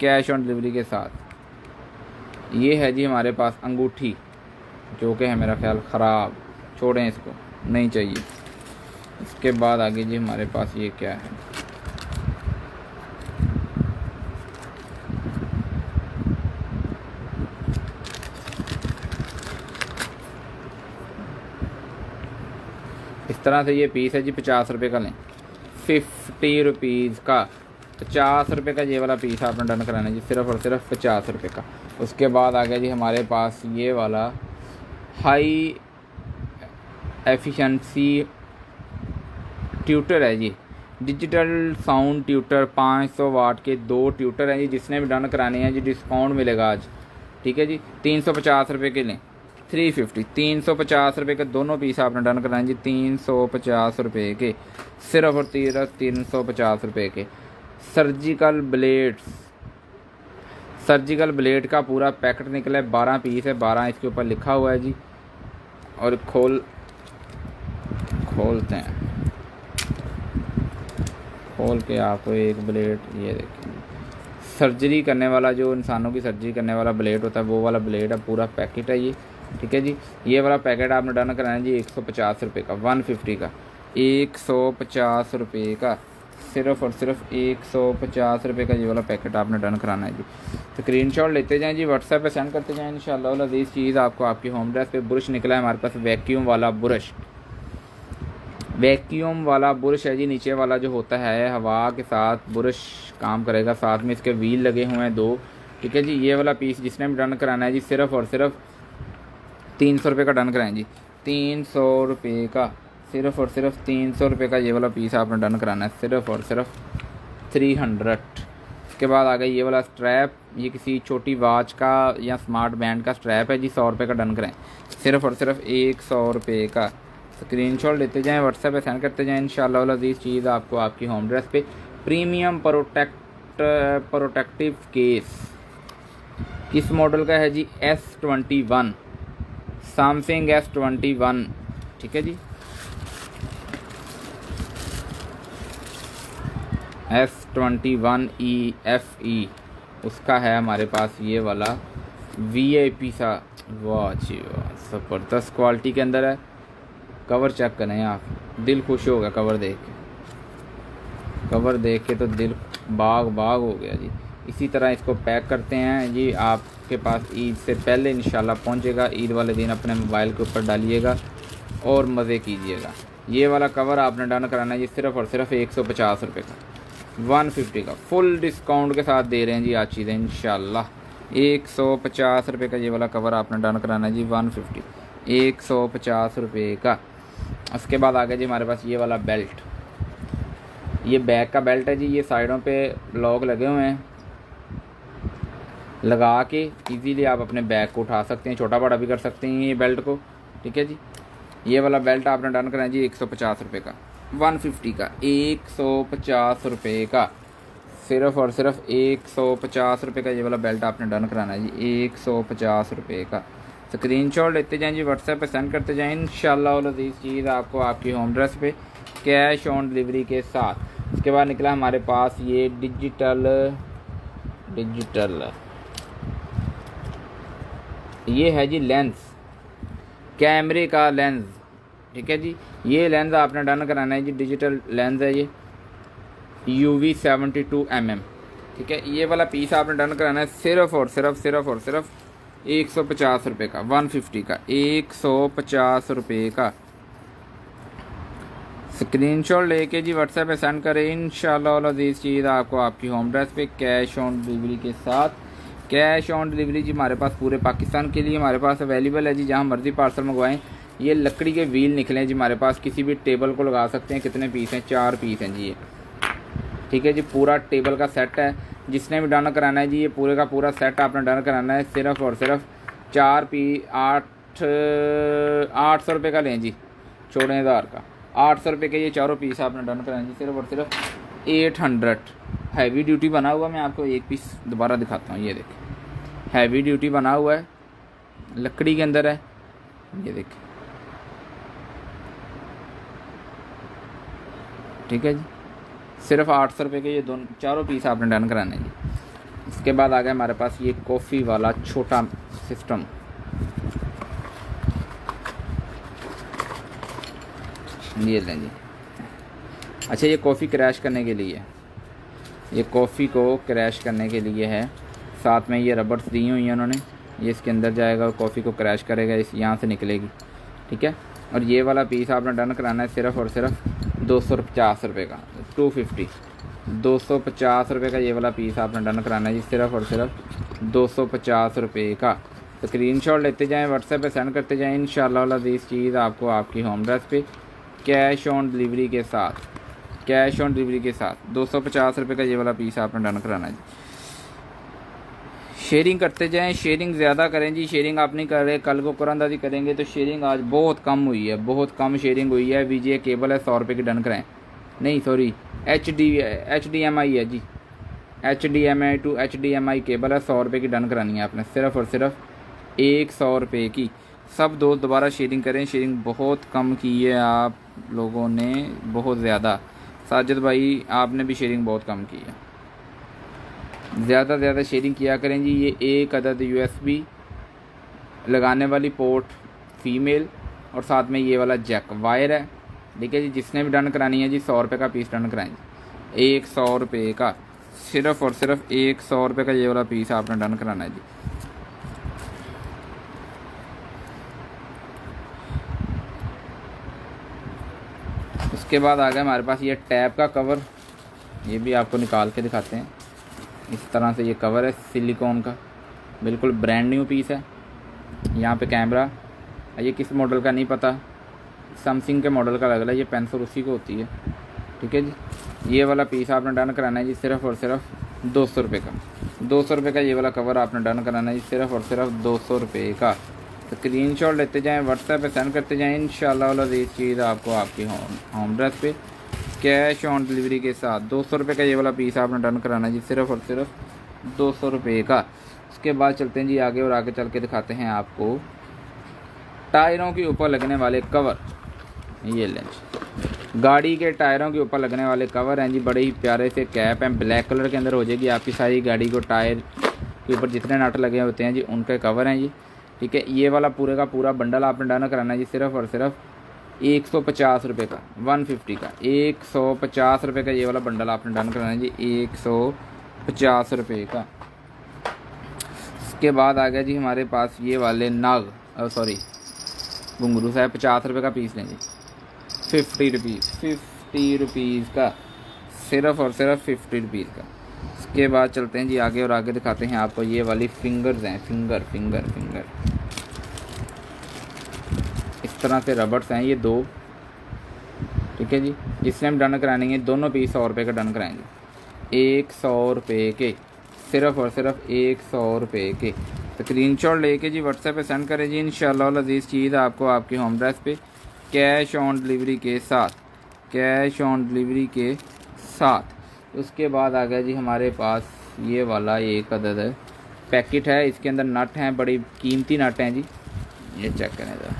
कैश ऑन डिलीवरी के साथ। ये है जी हमारे पास अंगूठी, जो कि है मेरा ख्याल ख़राब, छोड़ें इसको, नहीं चाहिए। इसके बाद आगे जी हमारे पास ये क्या है, इस तरह से ये पीस है जी, 50 रुपये का लें, 50 रुपीज़ का, 50 रुपये का ये वाला पीस आपने डन कराना है जी, सिर्फ और सिर्फ 50 रुपये का। उसके बाद आ गया जी हमारे पास ये वाला हाई एफिशिएंसी ट्यूटर है जी, डिजिटल साउंड ट्यूटर, 500 वाट के 2 ट्यूटर हैं जी। जिसने भी डन कराने हैं जी, डिस्काउंट मिलेगा आज। ठीक है जी, 350 रुपये के लें, 350, 350 रुपये के दोनों पीस आपने डन कराएं जी, 350 रुपये के, सिर्फ और 350 रुपये के। सर्जिकल ब्लेड्स, सर्जिकल ब्लेड का पूरा पैकेट निकला है, 12 पीस है, 12 इसके ऊपर लिखा हुआ है जी। और खोलते हैं, खोल के आपको एक ब्लेड, ये देखिए, सर्जरी करने वाला, जो इंसानों की सर्जरी करने वाला ब्लेड होता है, वो वाला ब्लेड है, पूरा पैकेट है ये। ठीक है जी, ये वाला पैकेट आपने डन कराना है जी, 150 रुपये का, 150 का, 150 रुपये का, सिर्फ और सिर्फ 150 रुपये का ये वाला पैकेट आपने डन कराना है जी। स्क्रीनशॉट लेते जाएं जी, व्हाट्सएप पे सेंड करते जाएं। इंशाल्लाह अज़ीज़ चीज़ आपको आपकी होम एड्रेस पे। बुरश निकला है हमारे पास, वैक्यूम वाला बुरश, वैक्यूम वाला बुरश है जी। नीचे वाला जो होता है हवा के साथ बुरश काम करेगा, साथ में इसके व्हील लगे हुए हैं 2। ठीक है जी, ये वाला पीस जिसने भी डन कराना है जी, सिर्फ और सिर्फ 300 रुपये का डन कराएं जी, 300 रुपये का, सिर्फ और सिर्फ 300 रुपये का ये वाला पीस आपने डन कराना है, सिर्फ और सिर्फ 300। उसके बाद आ गया ये वाला स्ट्रैप, ये किसी छोटी वॉच का या स्मार्ट बैंड का स्ट्रैप है जी, 100 रुपये का डन करें, सिर्फ़ और सिर्फ 100 रुपये का। स्क्रीनशॉट लेते जाएं, व्हाट्सएप पे सेंड करते जाएं, इंशाल्लाह अज़ीज़ चीज़ आपको आपकी होम एड्रेस पे। प्रीमियम प्रोटेक्टिव केस किस मॉडल का है जी? S21, सैमसंग S21, ठीक है जी, S21EFE उसका है हमारे पास ये वाला VIP सा। वाह जी वाह, ज़बरदस्त क्वालिटी के अंदर है। कवर चेक करें आप, दिल खुश हो गया कवर देख के, कवर देख के तो दिल बाग बाग हो गया जी। इसी तरह इसको पैक करते हैं जी, आपके पास ईद से पहले इंशाल्लाह पहुंचेगा। ईद वाले दिन अपने मोबाइल के ऊपर डालिएगा और मज़े कीजिएगा। ये वाला कवर आपने डन कराना है जी, सिर्फ़ और सिर्फ 150 रुपये का, 150 का फुल डिस्काउंट के साथ दे रहे हैं जी आज चीज़ें इंशाल्लाह। 150 रुपये का ये वाला कवर आपने डन कराना है जी, 150, 150 रुपये का। उसके बाद आ गया जी हमारे पास ये वाला बेल्ट, ये बैक का बेल्ट है जी, ये साइडों पे लॉक लगे हुए हैं, लगा के इजीली आप अपने बैग को उठा सकते हैं, छोटा बड़ा भी कर सकते हैं ये बेल्ट को, ठीक है जी। ये वाला बेल्ट आपने डन कराना है जी 150 रुपये का, 150 का, 150 रुपये का, सिर्फ़ और सिर्फ 150 रुपये का ये वाला बेल्ट आपने डन कराना है जी, 150 रुपये का। स्क्रीनशॉट लेते जाएं जी, व्हाट्सएप पे सेंड करते जाएं, इंशाल्लाह अज़ीज़ चीज़ आपको आपकी होम एड्रेस पे कैश ऑन डिलीवरी के साथ। उसके बाद निकला हमारे पास ये डिजिटल ये है जी लेंस, कैमरे का लेंस, ठीक है जी। ये लेंस आपने डन कराना है जी, डिजिटल लेंस है ये, UV 72 mm, ठीक है। ये वाला पीस आपने डन कराना है सिर्फ़ और सिर्फ 150 रुपये का, 150 का, 150 रुपये का। स्क्रीनशॉट लेके जी व्हाट्सएप पे सेंड करें, इंशाल्लाह अज़ीज़ चीज़ आपको आपकी होम एड्रेस पे कैश ऑन डिलीवरी के साथ। कैश ऑन डिलीवरी जी हमारे पास पूरे पाकिस्तान के लिए हमारे पास अवेलेबल है जी, जहाँ मर्ज़ी पार्सल मंगवाएं। ये लकड़ी के व्हील निकले जी हमारे पास, किसी भी टेबल को लगा सकते हैं। कितने पीस हैं? 4 पीस हैं जी ये, ठीक है जी। पूरा टेबल का सेट है, जिसने भी डन कराना है जी, ये पूरे का पूरा सेट आपने डन कराना है सिर्फ़ और सिर्फ 4 पीस 800 रुपये का लें जी, 14,000 का, 800 रुपये के ये चारों पीस आपने डन कराना जी, सिर्फ और सिर्फ 800। हैवी ड्यूटी बना हुआ, मैं आपको एक पीस दोबारा दिखाता हूँ, ये देखिए हैवी ड्यूटी बना हुआ है, लकड़ी के अंदर है, ये देखिए, ठीक है जी। सिर्फ 800 रुपये के ये दोनों चारों पीस आपने डन कराना है जी। इसके बाद आ गया हमारे पास ये कॉफ़ी वाला छोटा सिस्टम, ये लें जी। अच्छा, ये कॉफ़ी क्रैश करने के लिए, ये कॉफ़ी को क्रैश करने के लिए है, साथ में ये रबर्स दी हुई हैं उन्होंने, ये इसके अंदर जाएगा और कॉफ़ी को क्रैश करेगा, इस यहाँ से निकलेगी, ठीक है। और ये वाला पीस आपने डन कराना है सिर्फ़ और सिर्फ 250 रुपये का, 250, 250 रुपये का ये वाला पीस आपने डन कराना है जी, सिर्फ़ और सिर्फ 250 रुपये का। स्क्रीनशॉट लेते जाएं, व्हाट्सएप पे सेंड करते जाएं, इंशाल्लाह अज़ीज़ चीज़ आपको आपकी होम एड्रेस पे कैश ऑन डिलीवरी के साथ, कैश ऑन डिलीवरी के साथ 250 रुपये का ये वाला पीस आपने डन कराना है जी। शेयरिंग करते जाएं, शेयरिंग ज़्यादा करें जी, शेयरिंग आप नहीं कर रहे, कल को कुरानदाजी करेंगे तो शेयरिंग आज बहुत कम हुई है, बहुत कम शेयरिंग हुई है। VGA केबल है 100 रुपये की डन कराएं, नहीं सॉरी HDMI है जी, HDMI टू HDMI केबल है, 100 रुपये की डन करानी है आपने, सिर्फ़ और सिर्फ 100 रुपये की। सब दोस्त दोबारा शेयरिंग करें, शेयरिंग बहुत कम की है आप लोगों ने, बहुत ज़्यादा। साजिद भाई आपने भी शेयरिंग बहुत कम की है, ज़्यादा ज़्यादा शेयरिंग किया करें जी। ये एक अदद USB लगाने वाली पोर्ट फ़ीमेल और साथ में ये वाला जैक वायर है, ठीक है जी। जिसने भी डन करानी है जी 100 रुपये का पीस डन कराएं जी, 100 रुपये का, सिर्फ़ और सिर्फ 100 रुपये का ये वाला पीस आपने डन कराना है जी। उसके बाद आ गया हमारे पास ये टैब का कवर, ये भी आपको निकाल के दिखाते हैं। इस तरह से ये कवर है सिलिकॉन का, बिल्कुल ब्रांड न्यू पीस है। यहाँ पे कैमरा, ये किस मॉडल का नहीं पता, सैमसंग के मॉडल का लग रहा है, ये पेंसिल उसी को होती है, ठीक है जी। ये वाला पीस आपने डन कराना है जी, सिर्फ़ और सिर्फ 200 रुपये का। 200 रुपये का ये वाला कवर आपने डन कराना है जी, सिर्फ़ और सिर्फ 200 रुपये का। स्क्रीनशॉट लेते जाएं, व्हाट्सएप पे सेंड करते जाएं, इंशाल्लाह ये चीज़ आपको आपकी होम एड्रेस पे कैश ऑन डिलीवरी के साथ 200 रुपये का ये वाला पीस आपने डन कराना है जी, सिर्फ़ और सिर्फ 200 रुपये का। उसके बाद चलते हैं जी आगे, और आगे चल के दिखाते हैं आपको टायरों के ऊपर लगने वाले कवर। ये लें जी, गाड़ी के टायरों के ऊपर लगने वाले कवर हैं जी, बड़े ही प्यारे से कैप हैं, ब्लैक कलर के अंदर हो जाएगी आपकी सारी गाड़ी को। टायर के ऊपर जितने नट लगे होते हैं जी उनके कवर हैं जी, ठीक है। ये वाला पूरे का पूरा बंडल आपने डन कराना है जी, सिर्फ़ और सिर्फ 150 रुपये का, 150 का, 150 रुपये का ये वाला बंडल आपने डन कराना है जी, 150 रुपये का। उसके बाद आ गया जी हमारे पास ये वाले नाग, सॉरी घुंघरू साहब, 50 रुपये का पीस लें जी, 50 रुपीज़, 50 रुपीज़ का, सिर्फ़ और सिर्फ 50 रुपीज़ का। उसके बाद चलते हैं जी आगे, और आगे दिखाते हैं आपको ये वाली फिंगर्स हैं, फिंगर इस तरह से रबर्स हैं ये 2, ठीक है जी। जिसने हम डन कराएंगे दोनों पीस 100 रुपये का डन कराएंगे, 100 रुपये के, सिर्फ़ और सिर्फ 100 रुपये के। स्क्रीनशॉट लेके जी व्हाट्सएप पे सेंड करें जी, इंशाल्लाह अज़ीज़ चीज़ आपको आपकी होम एड्रेस पे कैश ऑन डिलीवरी के साथ, कैश ऑन डिलीवरी के साथ। उसके बाद आ गया जी हमारे पास ये वाला एक अदद है पैकेट है, इसके अंदर नट हैं, बड़ी कीमती नट हैं जी, ये चेक करें ज़रा।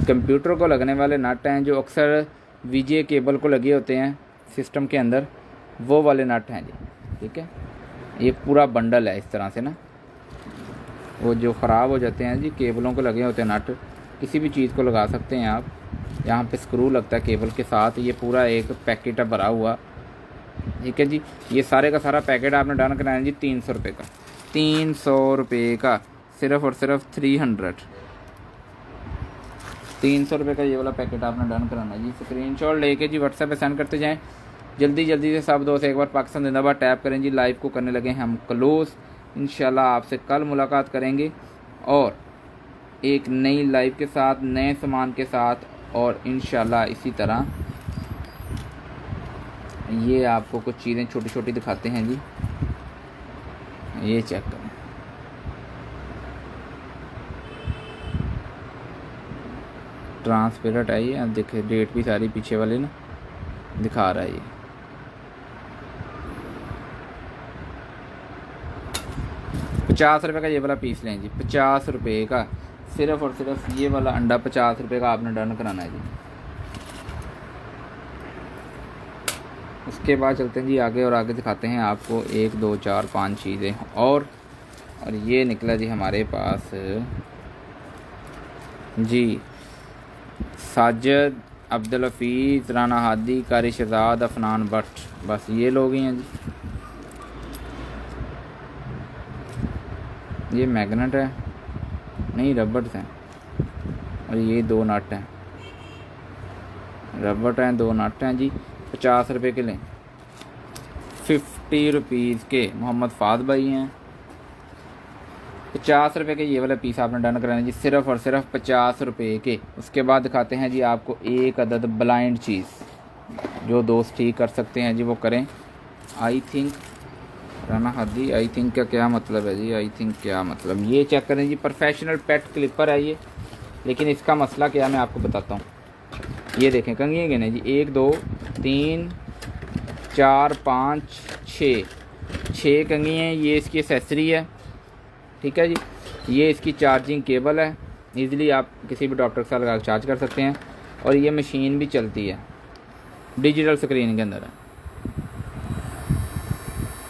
कंप्यूटर को लगने वाले नट हैं जो अक्सर वीजे केबल को लगे होते हैं सिस्टम के अंदर, वो वाले नट हैं जी, ठीक है। ये पूरा बंडल है इस तरह से ना, वो जो ख़राब हो जाते हैं जी केबलों को लगे होते हैं नट, किसी भी चीज़ को लगा सकते हैं आप। यहाँ पे स्क्रू लगता है केबल के साथ, ये पूरा एक पैकेट है भरा हुआ, ठीक है जी। ये सारे का सारा पैकेट आपने डन कराना है जी 300 रुपये का, 300 रुपये का, सिर्फ़ और सिर्फ 300 रुपये का ये वाला पैकेट आपने डन कराना है जी। स्क्रीनशॉट लेके जी व्हाट्सएप पे सेंड करते जाएं, जल्दी से सब दोस्त एक बार पाकिस्तान जिंदाबाद टैप करें जी। लाइव को करने लगे हैं हम क्लोज़, इंशाल्लाह आपसे कल मुलाकात करेंगे और एक नई लाइव के साथ, नए सामान के साथ, और इंशाल्लाह इसी तरह ये आपको कुछ चीज़ें छोटी छोटी दिखाते हैं जी। ये चेक करें, ट्रांसपेरेंट है ये, अब देखिए डेट भी सारी पीछे वाले ना दिखा रहा है। ये 50 रुपये का ये वाला पीस लें जी, 50 रुपये का, सिर्फ़ और सिर्फ ये वाला अंडा 50 रुपये का आपने डन कराना है जी। उसके बाद चलते हैं जी आगे, और आगे दिखाते हैं आपको 1 2 4 5 चीज़ें और ये निकला जी हमारे पास जी साजिद, अब्दुल हफीज़, राना हादी, कारी शहजाद, अफनान भट्ट, बस ये लोग ही हैं जी। ये मैग्नेट है, नहीं रबर्स हैं, और ये 2 नट हैं, रबड़ हैं, 2 नट हैं जी। 50 रुपये के लें, 50 रुपीज़ के। मोहम्मद फाद भाई हैं, 50 रुपये के ये वाला पीस आपने डन कराना जी, सिर्फ़ और सिर्फ 50 रुपये के। उसके बाद दिखाते हैं जी आपको एक अदद ब्लाइंड चीज़, जो दोस्त ठीक कर सकते हैं जी वो करें। I think Rana Hadi, I think का क्या मतलब है जी, आई थिंक क्या मतलब, ये चेक करें जी। प्रोफेशनल पेट क्लिपर है ये, लेकिन इसका मसला क्या मैं आपको बताता हूँ। ये देखें कंघियाँ गिने जी, 1 2 3 4 5 6 कंघियाँ, ये इसकी एसेसरी है, ठीक है जी। ये इसकी चार्जिंग केबल है, इजीली आप किसी भी डॉक्टर के साथ लगा चार्ज कर सकते हैं, और ये मशीन भी चलती है, डिजिटल स्क्रीन के अंदर है,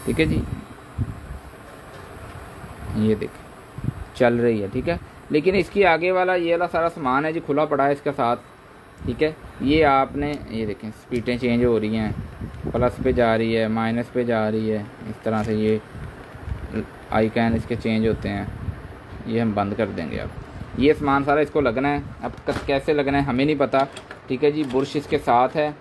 ठीक है जी। ये देखें चल रही है, ठीक है। लेकिन इसकी आगे वाला ये वाला सारा सामान है जी खुला पड़ा है इसके साथ, ठीक है। ये आपने ये देखें स्पीडें चेंज हो रही हैं, प्लस पे जा रही है, माइनस पे जा रही है, इस तरह से ये आइकन इसके चेंज होते हैं। ये हम बंद कर देंगे अब। ये सामान सारा इसको लगना है, अब कैसे लगना है हमें नहीं पता, ठीक है जी। बुरश इसके साथ है,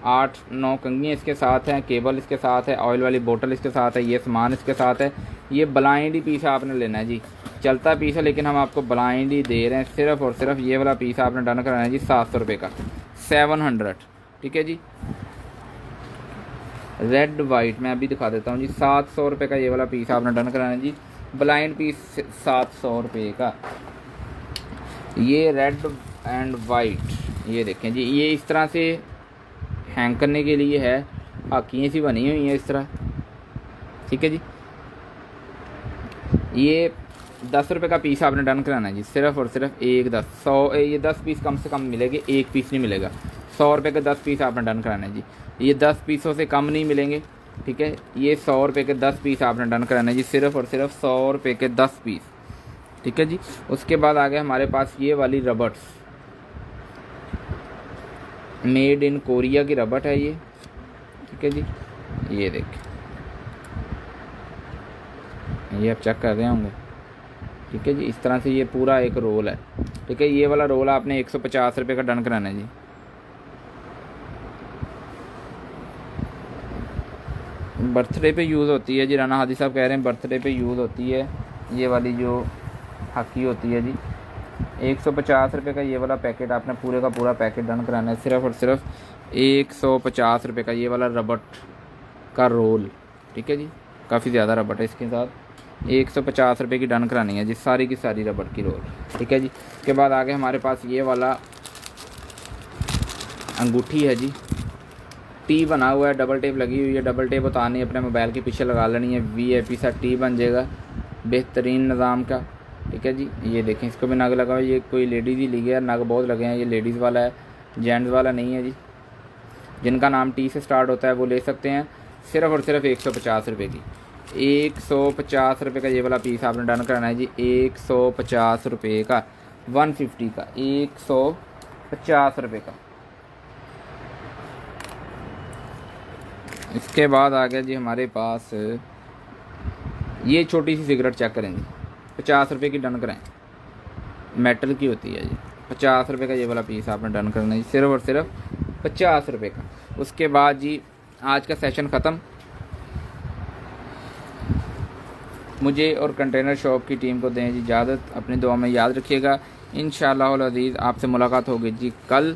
8 9 कंघियाँ इसके साथ हैं, केबल इसके साथ है, ऑयल वाली बोतल इसके साथ है, ये सामान इसके साथ है। ये ब्लाइंड ही पीस आपने लेना है जी, चलता पीस है लेकिन हम आपको ब्लाइंड ही दे रहे हैं। सिर्फ़ और सिर्फ ये वाला पीस आपने डन कराना है जी 700 रुपये का, 700, ठीक है जी। रेड वाइट मैं अभी दिखा देता हूँ जी। 700 रुपये का ये वाला पीस आपने डन कराना है जी। ब्लाइंड पीस 700 रुपये का। ये रेड एंड वाइट ये देखें जी, ये इस तरह से हैंग करने के लिए है, हाकियाँ सी बनी हुई हैं इस तरह, ठीक है जी। ये 10 रुपये का पीस आपने डन कराना है जी, सिर्फ और सिर्फ 1 ये 10 पीस कम से कम मिलेंगे, एक पीस नहीं मिलेगा। 100 रुपये के 10 पीस आपने डन कराना है जी। ये 10 पीसों से कम नहीं मिलेंगे, ठीक है। ये 100 रुपये के 10 पीस आपने डन कराना है जी, सिर्फ और सिर्फ 100 रुपये के 10 पीस, ठीक है जी। उसके बाद आ गए हमारे पास ये वाली रबट्स, मेड इन कोरिया की रबट है ये, ठीक है जी। ये देखें, ये आप चेक कर रहे होंगे, ठीक है जी। इस तरह से ये पूरा एक रोल है, ठीक है। ये वाला रोल आपने 150 रुपये का डन कराना है जी। बर्थडे पे यूज़ होती है जी, राना हादी साहब कह रहे हैं बर्थडे पे यूज़ होती है ये वाली जो हाकी होती है जी। 150 रुपये का ये वाला पैकेट आपने पूरे का पूरा पैकेट डन कराना है, सिर्फ और सिर्फ 150 रुपये का ये वाला रबट का रोल, ठीक है जी। काफ़ी ज़्यादा रबट है इसके साथ। 150 रुपये की डन करानी है जी, सारी की सारी रबट की रोल, ठीक है जी। उसके बाद आगे हमारे पास ये वाला अंगूठी है जी, टी बना हुआ है, डबल टेप लगी हुई है। डबल टेप उतारनी है, अपने मोबाइल के पीछे लगा लेनी है, VIP सा टी बन जाएगा बेहतरीन निज़ाम का, ठीक है जी। ये देखें, इसको भी नग लगा हुआ है, ये कोई लेडीज़ ही ली है, नग बहुत लगे हैं। ये लेडीज़ वाला है, जेंट्स वाला नहीं है जी। जिनका नाम टी से स्टार्ट होता है वो ले सकते हैं, सिर्फ और सिर्फ 150 रुपये की। 150 रुपये का ये वाला पीस आपने डन कराना है जी, 150 रुपये का, 150 का, 150 रुपये का। इसके बाद आ गया जी हमारे पास ये छोटी सी सिगरेट, चेक करेंगे 50 रुपये की डन कराएं, मेटल की होती है जी। 50 रुपये का ये वाला पीस आपने डन करना है जी, सिर्फ और सिर्फ 50 रुपये का। उसके बाद जी आज का सेशन ख़त्म। मुझे और कंटेनर शॉप की टीम को दें जी इजाज़त, अपनी दुआ में याद रखिएगा। इंशाअल्लाह अज़ीज़ आपसे मुलाकात होगी जी कल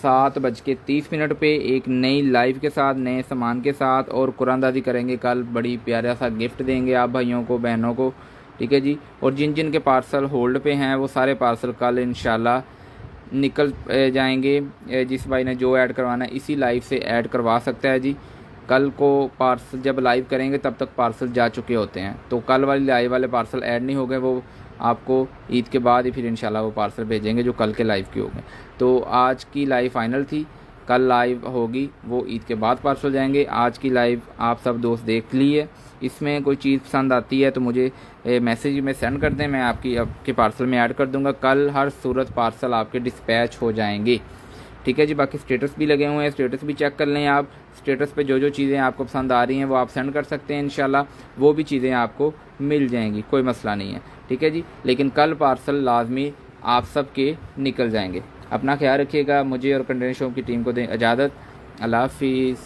7:30 पे एक नई लाइव के साथ, नए सामान के साथ, और कुरानदाजी करेंगे कल। बड़ी प्यारा सा गिफ्ट देंगे आप भाइयों को, बहनों को, ठीक है जी। और जिन जिन के पार्सल होल्ड पे हैं वो सारे पार्सल कल इंशाल्लाह निकल जाएंगे। जिस भाई ने जो ऐड करवाना है इसी लाइव से ऐड करवा सकता है जी। कल को पार्सल जब लाइव करेंगे तब तक पार्सल जा चुके होते हैं, तो कल वाली लाइव वाले पार्सल ऐड नहीं हो गए, वो आपको ईद के बाद ही फिर इंशाल्लाह वो पार्सल भेजेंगे जो कल के लाइव के हो गए। तो आज की लाइव फाइनल थी, कल लाइव होगी वो ईद के बाद पार्सल जाएंगे। आज की लाइव आप सब दोस्त देख लिए, इसमें कोई चीज़ पसंद आती है तो मुझे मैसेज में सेंड कर दें, मैं आपके पार्सल में ऐड कर दूंगा। कल हर सूरत पार्सल आपके डिस्पैच हो जाएंगे, ठीक है जी। बाकी स्टेटस भी लगे हुए हैं, स्टेटस भी चेक कर लें आप। स्टेटस पे जो जो चीज़ें आपको पसंद आ रही हैं वो आप सेंड कर सकते हैं, इंशाल्लाह वो भी चीज़ें आपको मिल जाएंगी, कोई मसला नहीं है, ठीक है जी। लेकिन कल पार्सल लाजमी आप सब के निकल जाएंगे। अपना ख्याल रखिएगा, मुझे और कंटेनर शॉप की टीम को दें इजाज़त। अल्लाह हाफिज़।